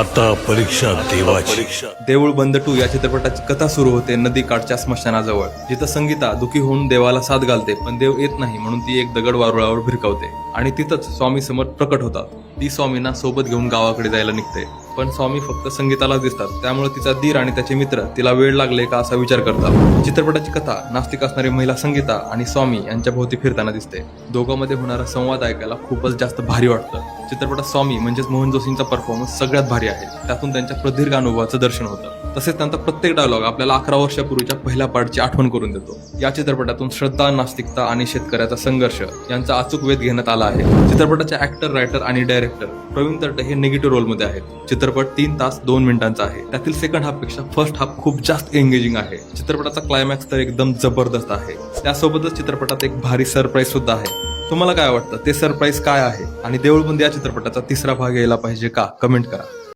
आता परीक्षा देवाची. देऊळ बंद 2 या चित्रपटाची कथा सुरू होते नदीकाठच्या स्मशानाजवळ, जिथं संगीता दुखी होऊन देवाला साथ घालते, पण देव येत नाही म्हणून ती एक दगड वारुळावर भिरकावते आणि तिथंच स्वामी समोर प्रकट होतात. ती स्वामींना सोबत घेऊन गावाकडे जायला निघते, पण स्वामी फक्त संगीताला दिसतात. त्यामुळे तिचा दीर आणि त्याचे मित्र तिला वेळ लागले का असा विचार करतात. चित्रपटाची कथा नास्तिक असणारी महिला संगीता आणि स्वामी यांच्या भोवती फिरताना दिसते. दोघांमध्ये होणारा संवाद ऐकायला खूपच जास्त भारी वाटतं. चित्रपटात स्वामी म्हणजेच मोहन जोशींचा परफॉर्मन्स सगळ्यात भारी आहे. त्यातून त्यांच्या प्रदीर्घ अनुभवाचं दर्शन होतं. तसेच त्यांचा प्रत्येक डायलॉग आपल्याला 11 वर्षापूर्वीच्या पहिल्या पार्टची आठवण करून देतो. या चित्रपटातून श्रद्धा, नास्तिकता आणि शेतकऱ्याचा संघर्ष यांचा अचूक वेध घेण्यात आला आहे. चित्रपटाचे ऍक्टर, रायटर आणि डायरेक्टर प्रवीण तरटे हे निगेटिव्ह रोलमध्ये आहेत. चित्रपट 3 तास 2 मिनिटांचा आहे. त्यातील सेकंड हाफ पेक्षा फर्स्ट हाफ खूप जास्त एंगेजिंग आहे. चित्रपटाचा क्लायमॅक्स तर एकदम जबरदस्त आहे. त्यासोबतच चित्रपटात एक भारी सरप्राईज सुद्धा आहे. तुम्हाला काय वाटतं, ते सरप्राईज काय आहे आणि देऊळबंद या चित्रपटाचा 3रा भाग यायला पाहिजे का? कमेंट करा.